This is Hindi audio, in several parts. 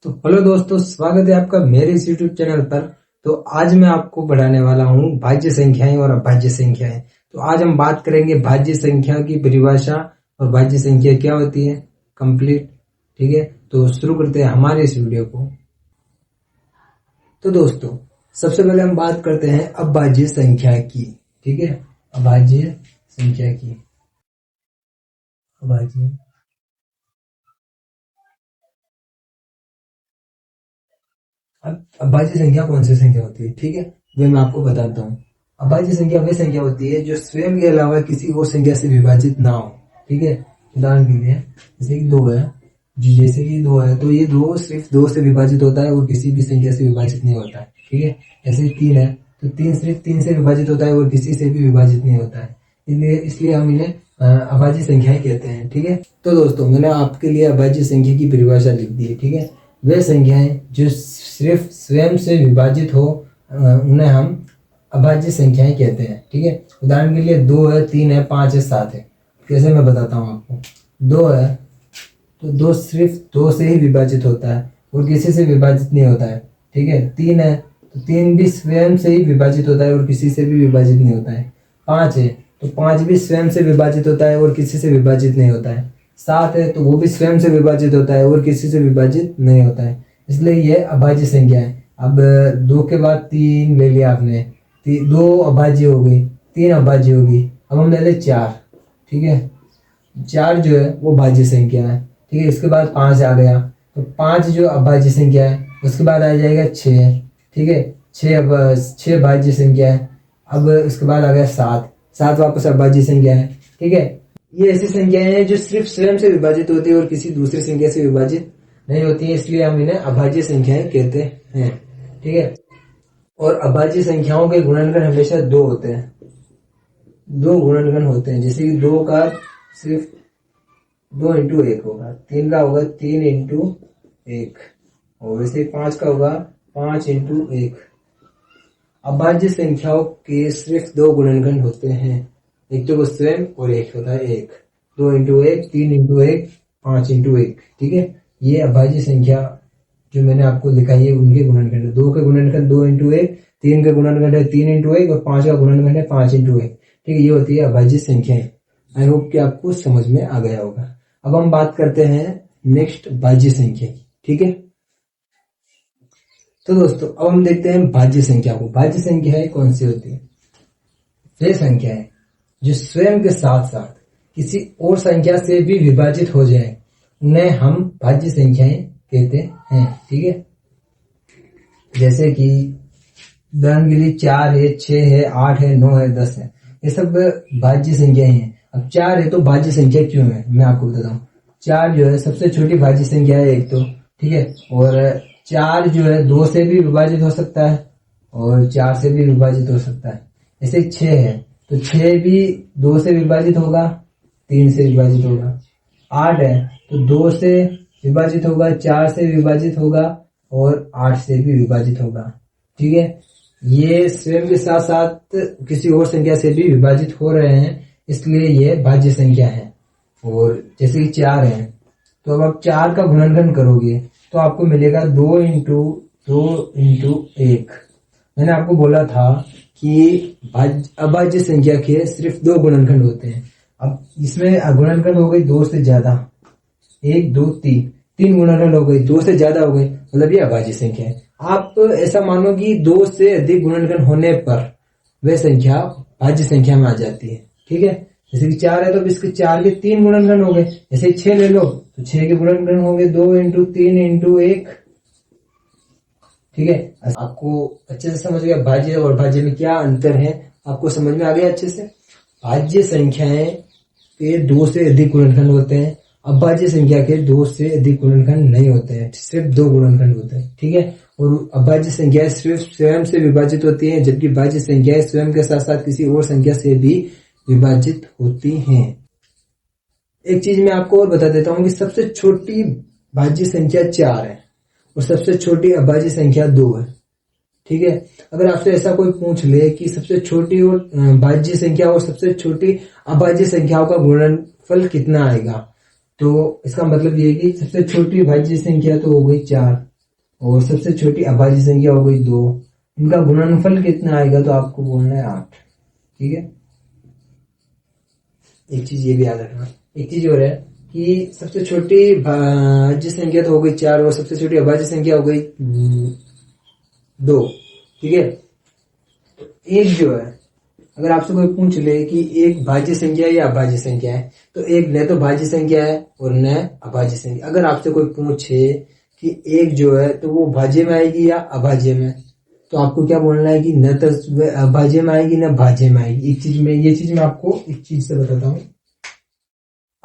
तो हेलो दोस्तों, स्वागत है आपका मेरे इस यूट्यूब चैनल पर। तो आज मैं आपको पढ़ाने वाला हूँ भाज्य संख्याएं और अभाज्य संख्याएं। तो आज हम बात करेंगे भाज्य संख्या की परिभाषा और भाज्य संख्या क्या होती है कंप्लीट। ठीक है, तो शुरू करते हैं हमारे इस वीडियो को। तो दोस्तों, सबसे पहले हम बात करते हैं अभाज्य संख्या की। ठीक है, अभाज्य संख्या की। अब अभाज्य संख्या कौन सी संख्या होती है, ठीक है, वे मैं आपको बताता हूँ। अभाज्य संख्या वह संख्या होती है जो स्वयं के अलावा किसी और संख्या से विभाजित ना हो। ठीक है, उदाहरण के लिए जैसे कि 2 है, जैसे कि 2 है तो ये 2 सिर्फ 2 से विभाजित होता है और किसी भी संख्या से विभाजित नहीं होता है। ठीक है, ऐसे 3 है तो 3 सिर्फ 3 से विभाजित होता है और किसी से भी विभाजित नहीं होता है। इसलिए हम इन्हें अभाज्य संख्याएं कहते हैं। ठीक है, तो दोस्तों मैंने आपके लिए अभाज्य संख्या की परिभाषा लिख दी है। ठीक है, वे संख्याएं जो सिर्फ स्वयं से विभाजित हो उन्हें हम अभाज्य संख्याएं कहते हैं। ठीक है, उदाहरण के लिए 2 है, 3 है, 5 है, 7 है। कैसे मैं बताता हूँ आपको। 2 है तो 2 सिर्फ 2 से ही विभाजित होता है और किसी से विभाजित नहीं होता है। ठीक है, 3 है तो 3 भी स्वयं से ही विभाजित होता है और किसी से भी विभाजित नहीं होता है। 5 है तो 5 भी स्वयं से विभाजित होता है और किसी से विभाजित नहीं होता है। 7 है तो वो भी स्वयं से विभाजित होता है और किसी से विभाजित नहीं होता है। इसलिए यह अभाज्य संख्या है। अब 2 के बाद 3 ले लिया आपने, 2 अभाज्य हो गई, 3 अभाज्य होगी। अब हम ले ले 4। ठीक है, 4 जो है वो भाज्य संख्या है। ठीक है, इसके बाद 5 आ गया तो 5 जो अभाज्य संख्या है। उसके बाद आ जाएगा 6। ठीक है, 6 भाज्य संख्या है। अब उसके बाद आ गया 7 वापस अभाज्य संख्या है। ठीक है, ये ऐसी संख्याएं हैं जो सिर्फ स्वयं से विभाजित होती है और किसी दूसरी संख्या से विभाजित नहीं होती है, इसलिए हम इन्हें अभाज्य संख्याएं कहते हैं। ठीक है, और अभाज्य संख्याओं के गुणनखंड हमेशा 2 होते हैं। 2 गुणनखंड होते हैं, जैसे कि 2 का सिर्फ 2 इंटू 1 होगा, 3 का होगा 3 इंटू 1 और वैसे 5 का होगा 5 इंटू 1। अभाज्य संख्याओं के सिर्फ 2 गुणनखंड होते हैं, एक तो वो स्वयं और एक होता है 1। 2 इंटू 1, 3 इंटू 1, 5 इंटू 1। ठीक है, ये अभाज्य संख्या जो मैंने आपको दिखाई है उनके गुणनखंड है। 2 के गुणनखंड 2 इंटू 1, 3 का गुणनखंड है 3 इंटू 1 और 5 का गुणनखंड है 5 इंटू 1। ठीक है, ये होती है अभाज्य संख्याएं। आई होप कि आपको समझ में आ गया होगा। अब हम बात करते हैं नेक्स्ट भाज्य संख्या की। ठीक है, तो दोस्तों अब हम देखते हैं भाज्य संख्या को। भाज्य संख्याएं कौन सी होती है? वे संख्याएं जो स्वयं के साथ साथ किसी और संख्या से भी विभाजित हो जाए उन्हें हम भाज्य संख्याएं कहते हैं। ठीक है, जैसे कि उदाहरण के लिए 4 है, 6 है, 8 है, 9 है, 10 है, ये सब भाज्य संख्याएं हैं। अब 4 है तो भाज्य संख्या क्यों है मैं आपको बताता हूँ। 4 जो है सबसे छोटी भाज्य संख्या है एक तो। ठीक है, और 4 जो है 2 से भी विभाजित हो सकता है और 4 से भी विभाजित हो सकता है। जैसे 6 है तो 6 भी 2 से विभाजित होगा, 3 से विभाजित होगा। 8 है तो 2 से विभाजित होगा, 4 से विभाजित होगा और 8 से भी विभाजित होगा। ठीक है, ये स्वयं के साथ साथ किसी और संख्या से भी विभाजित हो रहे हैं, इसलिए ये भाज्य संख्या है। और जैसे कि 4 है तो अब आप 4 का गुणनखंड करोगे तो आपको मिलेगा 2 इंटू 1। मैंने आपको बोला था कि अभाज्य संख्या के सिर्फ 2 गुणनखंड होते हैं। अब इसमें गुणनखंड हो गई 2 से ज्यादा, 1 2 3 गुणनखंड हो गई, 2 से ज्यादा हो गई, मतलब ये अभाज्य संख्या है। आप ऐसा मानो कि 2 से अधिक गुणनखंड होने पर वह संख्या भाज्य संख्या में आ जाती है। ठीक है, जैसे कि 4 है तो इसके 4 के 3 गुणनखंड हो गए। जैसे 6 ले लो तो 6 के गुणनखंड हो गए 2 इंटू 3 इंटू 1। ठीक है, आपको अच्छे से समझ गया भाज्य और भाज्य में क्या अंतर है, आपको समझ में आ गया अच्छे से। भाज्य संख्याएं के 2 से अधिक गुणनखंड होते हैं, अभाज्य संख्या के 2 से अधिक गुणनखंड नहीं होते हैं, सिर्फ 2 गुणनखंड होते हैं। ठीक है, और अभाज्य संख्याएं सिर्फ स्वयं से विभाजित होती हैं, जबकि भाज्य संख्याएं स्वयं के साथ साथ किसी और संख्या से भी विभाजित होती हैं। एक चीज मैं आपको और बता देता हूं कि सबसे छोटी भाज्य संख्या 4 है और सबसे छोटी अभाज्य संख्या 2 है। ठीक है, अगर आपसे ऐसा कोई पूछ ले कि सबसे छोटी और भाज्य संख्या और सबसे छोटी अभाज्य संख्याओं का गुणनफल कितना आएगा, तो इसका मतलब ये है कि सबसे छोटी भाज्य संख्या तो हो गई 4 और सबसे छोटी अभाज्य संख्या हो गई 2। इनका गुणनफल कितना आएगा तो आपको बोलना है 8। ठीक है, एक चीज ये भी याद रखना। एक चीज और है कि सबसे छोटी भाज्य संख्या तो हो गई 4 और सबसे छोटी अभाज्य संख्या हो गई 2। ठीक है, तो एक जो है, अगर आपसे कोई पूछ ले कि एक भाज्य संख्या या अभाज्य संख्या है, तो एक न तो भाज्य संख्या है और न अभाज्य संख्या। अगर आपसे कोई पूछे कि एक जो है तो वो भाज्य में आएगी या अभाज्य में, तो आपको क्या बोलना है कि न तो अभाज्य में आएगी न भाज्य में आएगी। एक चीज में, ये चीज मैं आपको एक चीज से बताता हूँ।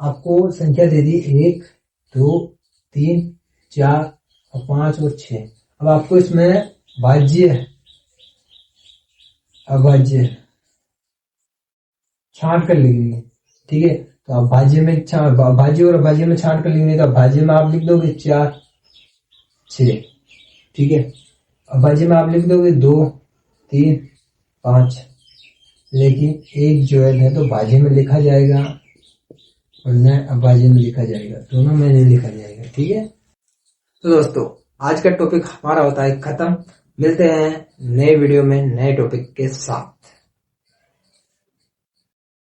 आपको संख्या दे दी 1 2 3 4 और 5 और 6। अब आपको इसमें भाज्य अभाज्य छांट कर लिखेंगे। ठीक है, तो आप भाज्य में भाज्य और अभाज्य में छांट कर लिखेंगे। तो भाज्य में आप लिख दोगे 4 6। ठीक है, अभाज्य में आप लिख दोगे 2 3 5। लेकिन एक जो है तो भाज्य में लिखा जाएगा और न अभाज्य में लिखा जाएगा, दोनों में नहीं लिखा जाएगा। ठीक है, तो दोस्तों आज का टॉपिक हमारा होता है खत्म। मिलते हैं नए वीडियो में नए टॉपिक के साथ।